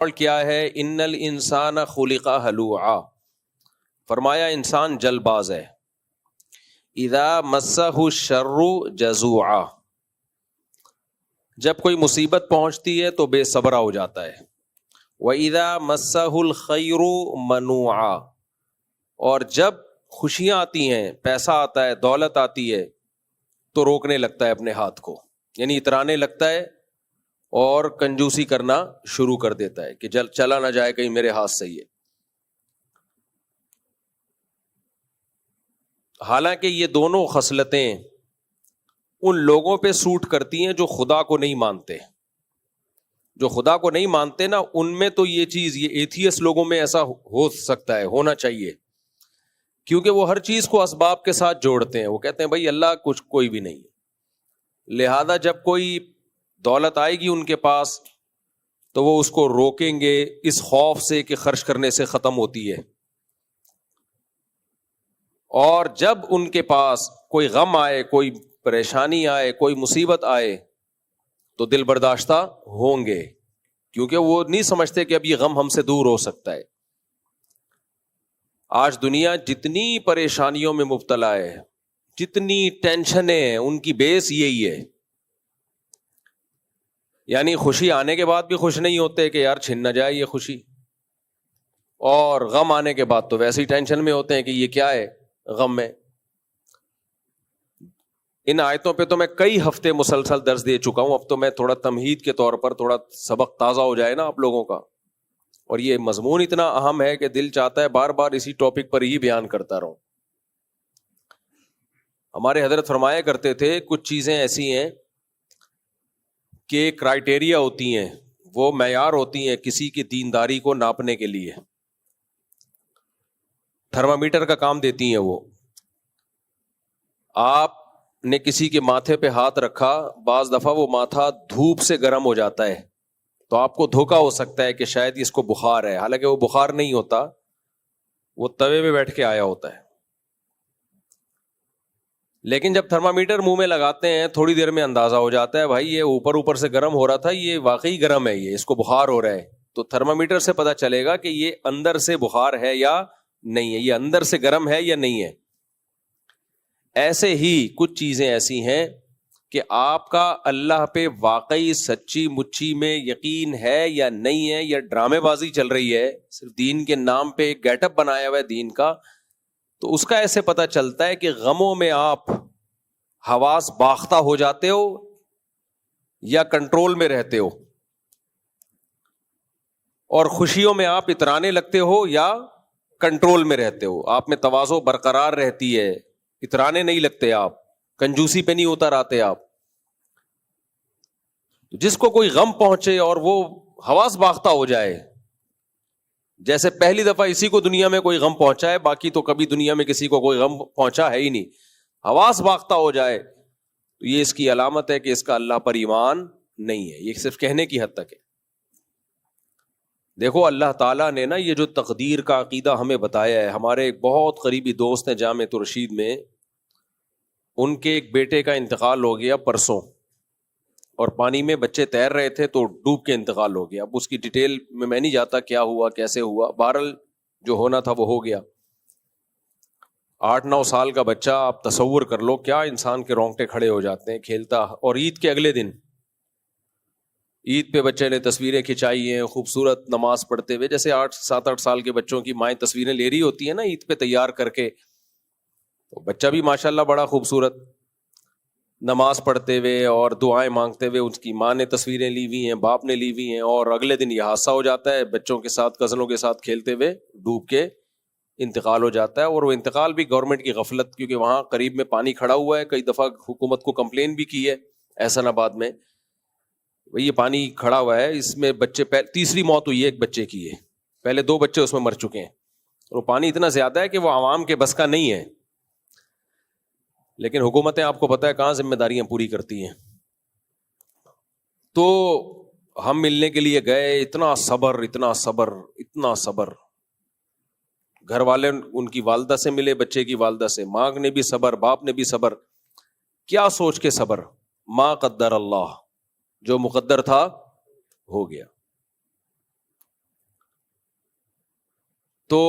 اور کیا ہے؟ ان الانسان خلق ہلوعا، فرمایا انسان جل باز ہے. اذا مسہ الشر جزوعا، جب کوئی مصیبت پہنچتی ہے تو بے صبرا ہو جاتا ہے. وَإِذَا مَسَّهُ الْخَيْرُ مَنُوعًا، اور جب خوشیاں آتی ہیں، پیسہ آتا ہے، دولت آتی ہے، تو روکنے لگتا ہے اپنے ہاتھ کو، یعنی اترانے لگتا ہے اور کنجوسی کرنا شروع کر دیتا ہے کہ چلا نہ جائے کہیں میرے ہاتھ سے یہ. حالانکہ یہ دونوں خصلتیں ان لوگوں پہ سوٹ کرتی ہیں جو خدا کو نہیں مانتے. جو خدا کو نہیں مانتے نا، ان میں تو یہ چیز، یہ ایتھیس لوگوں میں ایسا ہو سکتا ہے، ہونا چاہیے، کیونکہ وہ ہر چیز کو اسباب کے ساتھ جوڑتے ہیں. وہ کہتے ہیں بھائی اللہ کچھ کوئی بھی نہیں، لہذا جب کوئی دولت آئے گی ان کے پاس تو وہ اس کو روکیں گے اس خوف سے کہ خرچ کرنے سے ختم ہوتی ہے. اور جب ان کے پاس کوئی غم آئے، کوئی پریشانی آئے، کوئی مصیبت آئے تو دل برداشتہ ہوں گے، کیونکہ وہ نہیں سمجھتے کہ اب یہ غم ہم سے دور ہو سکتا ہے. آج دنیا جتنی پریشانیوں میں مبتلا ہے، جتنی ٹینشنیں ہیں، ان کی بیس یہی ہے. یعنی خوشی آنے کے بعد بھی خوش نہیں ہوتے کہ یار چھن نہ جائے یہ خوشی، اور غم آنے کے بعد تو ویسے ہی ٹینشن میں ہوتے ہیں کہ یہ کیا ہے غم میں. ان آیتوں پہ تو میں کئی ہفتے مسلسل درس دے چکا ہوں، اب تو میں تھوڑا تمہید کے طور پر تھوڑا سبق تازہ ہو جائے نا آپ لوگوں کا. اور یہ مضمون اتنا اہم ہے کہ دل چاہتا ہے بار بار اسی ٹاپک پر ہی بیان کرتا رہوں. ہمارے حضرت فرمایا کرتے تھے کچھ چیزیں ایسی ہیں کہ کرائٹیریا ہوتی ہیں، وہ معیار ہوتی ہیں کسی کی دینداری کو ناپنے کے لیے. تھرمامیٹر کا کام دیتی ہیں وہ. آپ نے کسی کے ماتھے پہ ہاتھ رکھا، بعض دفعہ وہ ماتھا دھوپ سے گرم ہو جاتا ہے تو آپ کو دھوکا ہو سکتا ہے کہ شاید اس کو بخار ہے، حالانکہ وہ بخار نہیں ہوتا، وہ توے پہ بیٹھ کے آیا ہوتا ہے. لیکن جب تھرمامیٹر منہ میں لگاتے ہیں تھوڑی دیر میں اندازہ ہو جاتا ہے بھائی یہ اوپر سے گرم ہو رہا تھا، یہ واقعی گرم ہے، یہ اس کو بخار ہو رہا ہے. تو تھرمامیٹر سے پتہ چلے گا کہ یہ اندر سے بخار ہے یا نہیں ہے، یہ اندر سے گرم ہے یا نہیں ہے. ایسے ہی کچھ چیزیں ایسی ہیں کہ آپ کا اللہ پہ واقعی سچی مچی میں یقین ہے یا نہیں ہے، یا ڈرامے بازی چل رہی ہے، صرف دین کے نام پہ ایک گیٹ اپ بنایا ہوا ہے دین کا. تو اس کا ایسے پتہ چلتا ہے کہ غموں میں آپ حواس باختہ ہو جاتے ہو یا کنٹرول میں رہتے ہو، اور خوشیوں میں آپ اترانے لگتے ہو یا کنٹرول میں رہتے ہو. آپ میں تواضع برقرار رہتی ہے، اترانے نہیں لگتے آپ، کنجوسی پہ نہیں اتر آتے آپ. جس کو کوئی غم پہنچے اور وہ حواس باختہ ہو جائے، جیسے پہلی دفعہ اسی کو دنیا میں کوئی غم پہنچا ہے، باقی تو کبھی دنیا میں کسی کو کوئی غم پہنچا ہے ہی نہیں، حواس باختہ ہو جائے، تو یہ اس کی علامت ہے کہ اس کا اللہ پر ایمان نہیں ہے. یہ صرف کہنے کی حد تک ہے. دیکھو اللہ تعالیٰ نے نا یہ جو تقدیر کا عقیدہ ہمیں بتایا ہے، ہمارے ایک بہت قریبی دوست ہیں جامعۃ الرشید میں، ان کے ایک بیٹے کا انتقال ہو گیا پرسوں، اور پانی میں بچے تیر رہے تھے تو ڈوب کے انتقال ہو گیا. اب اس کی ڈیٹیل میں نہیں جاتا کیا ہوا کیسے ہوا، بہرحال جو ہونا تھا وہ ہو گیا. 8-9 سال کا بچہ، آپ تصور کر لو کیا انسان کے رونگٹے کھڑے ہو جاتے ہیں کھیلتا. اور عید کے اگلے دن، عید پہ بچے نے تصویریں کھنچائی ہیں خوبصورت نماز پڑھتے ہوئے، جیسے 7-8 سال کے بچوں کی مائیں تصویریں لے رہی ہوتی ہیں نا عید پہ تیار کر کے. تو بچہ بھی ماشاءاللہ بڑا خوبصورت نماز پڑھتے ہوئے اور دعائیں مانگتے ہوئے، اس کی ماں نے تصویریں لی ہوئی ہیں، باپ نے لی ہوئی ہیں، اور اگلے دن یہ حادثہ ہو جاتا ہے، بچوں کے ساتھ کزنوں کے ساتھ کھیلتے ہوئے ڈوب کے انتقال ہو جاتا ہے. اور وہ انتقال بھی گورنمنٹ کی غفلت، کیونکہ وہاں قریب میں پانی کھڑا ہوا ہے، کئی دفعہ حکومت کو کمپلین بھی کی ہے احسن آباد میں، یہ پانی کھڑا ہوا ہے اس میں بچے، تیسری موت ہوئی ہے ایک بچے کی ہے، پہلے 2 بچے اس میں مر چکے ہیں. اور وہ پانی اتنا زیادہ ہے کہ وہ عوام کے بس کا نہیں ہے، لیکن حکومتیں آپ کو پتہ ہے کہاں ذمہ داریاں پوری کرتی ہیں. تو ہم ملنے کے لیے گئے، اتنا صبر اتنا صبر اتنا صبر. گھر والے ان کی والدہ سے ملے، بچے کی والدہ سے، ماں نے بھی صبر، باپ نے بھی صبر. کیا سوچ کے صبر؟ ما قدر اللہ، جو مقدر تھا ہو گیا. تو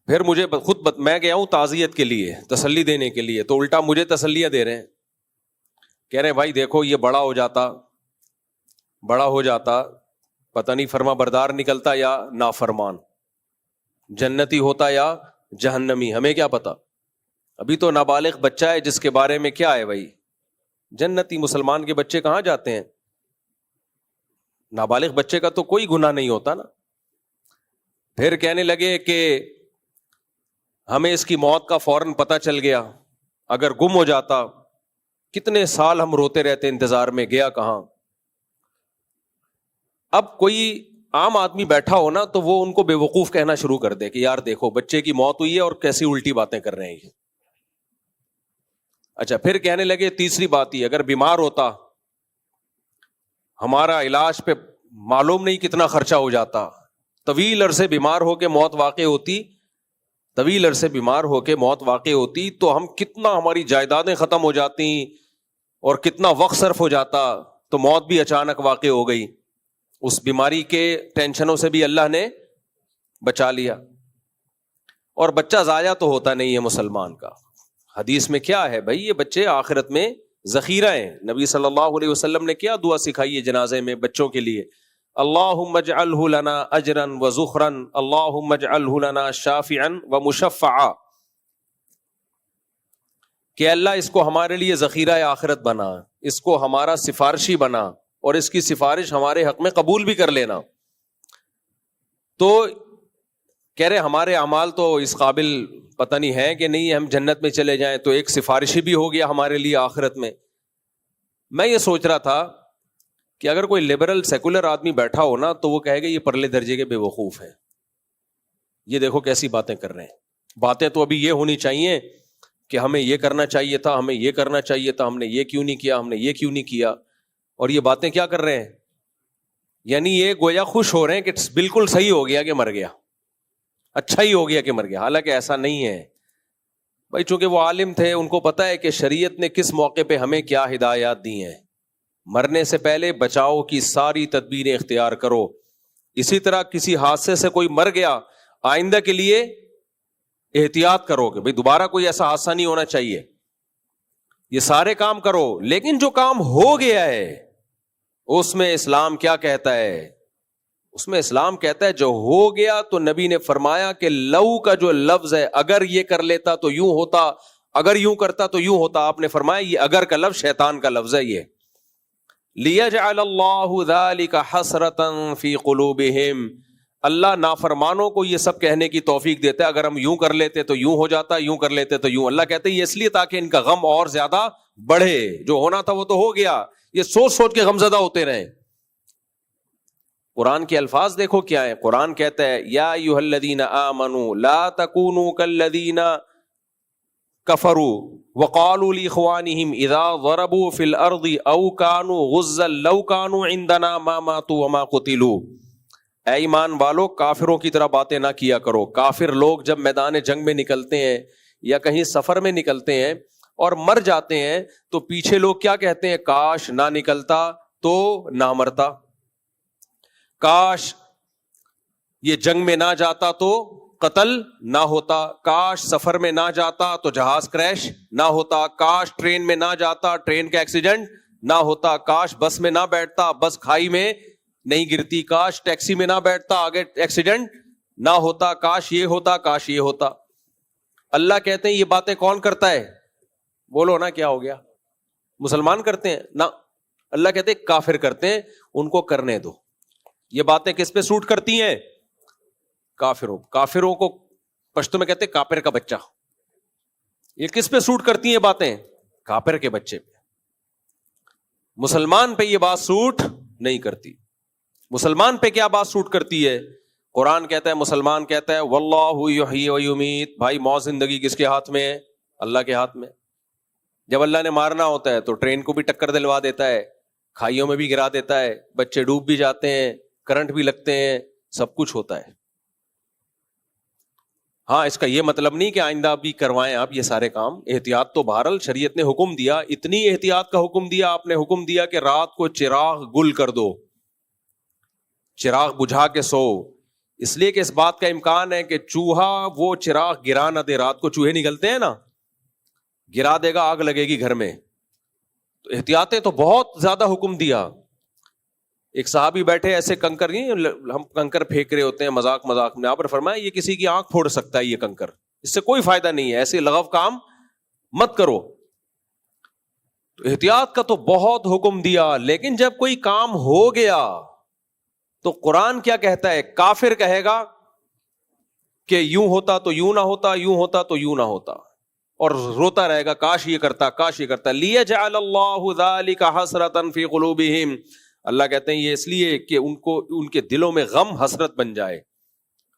پھر مجھے میں گیا ہوں تعزیت کے لیے، تسلی دینے کے لیے، تو الٹا مجھے تسلیاں دے رہے ہیں، کہہ رہے ہیں بھائی دیکھو یہ بڑا ہو جاتا پتہ نہیں فرما بردار نکلتا یا نافرمان، جنتی ہوتا یا جہنمی، ہمیں کیا پتا، ابھی تو نابالغ بچہ ہے جس کے بارے میں کیا ہے بھائی، جنتی مسلمان کے بچے کہاں جاتے ہیں، نابالغ بچے کا تو کوئی گناہ نہیں ہوتا نا۔ پھر کہنے لگے کہ ہمیں اس کی موت کا فوراً پتہ چل گیا، اگر گم ہو جاتا کتنے سال ہم روتے رہتے انتظار میں، گیا کہاں۔ اب کوئی عام آدمی بیٹھا ہو نا تو وہ ان کو بے وقوف کہنا شروع کر دے کہ یار دیکھو بچے کی موت ہوئی ہے اور کیسی الٹی باتیں کر رہے ہیں۔ اچھا پھر کہنے لگے تیسری بات ہی، اگر بیمار ہوتا ہمارا علاج پہ معلوم نہیں کتنا خرچہ ہو جاتا، طویل عرصے بیمار ہو کے موت واقع ہوتی تو ہم کتنا، ہماری جائیدادیں ختم ہو جاتی اور کتنا وقت صرف ہو جاتا، تو موت بھی اچانک واقع ہو گئی، اس بیماری کے ٹینشنوں سے بھی اللہ نے بچا لیا۔ اور بچہ ضائع تو ہوتا نہیں ہے مسلمان کا، حدیث میں کیا ہے بھائی، یہ بچے آخرت میں ذخیرہ ہیں۔ نبی صلی اللہ علیہ وسلم نے کیا دعا سکھائی ہے جنازے میں بچوں کے لیے، اللہم اجعلہ لنا اجرا وذخرا، اللہم اجعلہ لنا شافعا ومشفعا، کہ اللہ اس کو ہمارے لیے ذخیرہ آخرت بنا، اس کو ہمارا سفارشی بنا، اور اس کی سفارش ہمارے حق میں قبول بھی کر لینا۔ تو کہہ رہے ہمارے اعمال تو اس قابل پتہ نہیں ہے کہ نہیں ہم جنت میں چلے جائیں، تو ایک سفارشی بھی ہو گیا ہمارے لیے آخرت میں۔ میں یہ سوچ رہا تھا کہ اگر کوئی لبرل سیکولر آدمی بیٹھا ہو نا تو وہ کہے گا یہ پرلے درجے کے بے وقوف ہیں، یہ دیکھو کیسی باتیں کر رہے ہیں۔ باتیں تو ابھی یہ ہونی چاہیے کہ ہمیں یہ کرنا چاہیے تھا، ہمیں یہ کرنا چاہیے تھا، ہم نے یہ کیوں نہیں کیا، ہم نے یہ کیوں نہیں کیا، اور یہ باتیں کیا کر رہے ہیں، یعنی یہ گویا خوش ہو رہے ہیں کہ بالکل صحیح ہو گیا کہ مر گیا، اچھا ہی ہو گیا کہ مر گیا، حالانکہ ایسا نہیں ہے بھائی، چونکہ وہ عالم تھے، ان کو پتا ہے کہ شریعت نے کس موقع پہ ہمیں کیا ہدایات دی ہیں، مرنے سے پہلے بچاؤ کی ساری تدبیریں اختیار کرو۔ اسی طرح کسی حادثے سے کوئی مر گیا، آئندہ کے لیے احتیاط کرو کہ بھائی دوبارہ کوئی ایسا حادثہ نہیں ہونا چاہیے، یہ سارے کام کرو۔ لیکن جو کام ہو گیا ہے اس میں اسلام کیا کہتا ہے، اس میں اسلام کہتا ہے جو ہو گیا تو نبی نے فرمایا کہ لو کا جو لفظ ہے، اگر یہ کر لیتا تو یوں ہوتا، اگر یوں کرتا تو یوں ہوتا، آپ نے فرمایا یہ اگر کا لفظ شیطان کا لفظ ہے۔ یہ لِيَجْعَلَ اللَّهُ ذَلِكَ حَسْرَةً فِي قُلُوبِهِمْ، اللہ نافرمانوں کو یہ سب کہنے کی توفیق دیتا ہے، اگر ہم یوں کر لیتے تو یوں ہو جاتا، یوں کر لیتے تو یوں۔ اللہ کہتے ہیں یہ اس لیے تاکہ ان کا غم اور زیادہ بڑھے، جو ہونا تھا وہ تو ہو گیا، یہ سوچ سوچ کے غمزدہ ہوتے رہیں۔ قرآن کے الفاظ دیکھو کیا ہے، قرآن کہتا ہے یا ایھا الذین آمنوا لا تکونوا کالذین کفروا وقالوا لاخوانہم اذا ضربوا فی الارض او کانوا غزا لو کانوا عندنا ما ماتوا وما قتلوا، اے ایمان والو کافروں کی طرح باتیں نہ کیا کرو۔ کافر لوگ جب میدان جنگ میں نکلتے ہیں یا کہیں سفر میں نکلتے ہیں اور مر جاتے ہیں تو پیچھے لوگ کیا کہتے ہیں، کاش نہ نکلتا تو نہ مرتا، کاش یہ جنگ میں نہ جاتا تو قتل نہ ہوتا، کاش سفر میں نہ جاتا تو جہاز کریش نہ ہوتا، کاش ٹرین میں نہ جاتا ٹرین کا ایکسیڈنٹ نہ ہوتا، کاش بس میں نہ بیٹھتا بس کھائی میں نہیں گرتی، کاش ٹیکسی میں نہ بیٹھتا آگے ایکسیڈنٹ نہ ہوتا، کاش یہ ہوتا، کاش یہ ہوتا۔ اللہ کہتے ہیں یہ باتیں کون کرتا ہے، بولو نا کیا ہو گیا، مسلمان کرتے ہیں نہ، اللہ کہتے ہیں کافر کرتے ہیں، ان کو کرنے دو۔ یہ باتیں کس پہ سوٹ کرتی ہیں، کافروں کو پشتو میں کہتے ہیں کافر کا بچہ، یہ کس پہ سوٹ کرتی ہیں باتیں، کافر کے بچے پہ، مسلمان پہ یہ بات سوٹ نہیں کرتی۔ مسلمان پہ کیا بات سوٹ کرتی ہے، قرآن کہتا ہے، مسلمان کہتا ہے واللہ یحیی و یمیت، بھائی موت زندگی کس کے ہاتھ میں ہے، اللہ کے ہاتھ میں۔ جب اللہ نے مارنا ہوتا ہے تو ٹرین کو بھی ٹکر دلوا دیتا ہے، کھائیوں میں بھی گرا دیتا ہے، بچے ڈوب بھی جاتے ہیں، کرنٹ بھی لگتے ہیں، سب کچھ ہوتا ہے۔ ہاں اس کا یہ مطلب نہیں کہ آئندہ بھی کروائیں آپ یہ سارے کام، احتیاط تو بہرحال شریعت نے حکم دیا، اتنی احتیاط کا حکم دیا، آپ نے حکم دیا کہ رات کو چراغ گل کر دو، چراغ بجھا کے سو، اس لیے کہ اس بات کا امکان ہے کہ چوہا وہ چراغ گرا نہ دے، رات کو چوہے نکلتے ہیں نا، گرا دے گا آگ لگے گی گھر میں. تو احتیاطیں تو بہت زیادہ حکم دیا. ایک صحابی بیٹھے ایسے کنکر، نہیں ہم کنکر پھینک رہے ہوتے ہیں مذاق میں، آپ نے فرمایا یہ کسی کی آنکھ پھوڑ سکتا ہے، یہ کنکر اس سے کوئی فائدہ نہیں ہے، ایسے لغو کام مت کرو. تو احتیاط کا تو بہت حکم دیا. لیکن جب کوئی کام ہو گیا تو قرآن کیا کہتا ہے؟ کافر کہے گا کہ یوں ہوتا تو یوں نہ ہوتا، یوں ہوتا تو یوں نہ ہوتا، اور روتا رہے گا کاش یہ کرتا، کاش یہ کرتا. لیجعل اللہ ذلک حسرۃ فی قلوبہم، اللہ کہتے ہیں یہ اس لیے کہ ان کے دلوں میں غم حسرت بن جائے.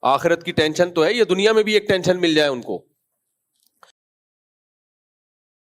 آخرت کی ٹینشن تو ہے، یہ دنیا میں بھی ایک ٹینشن مل جائے ان کو.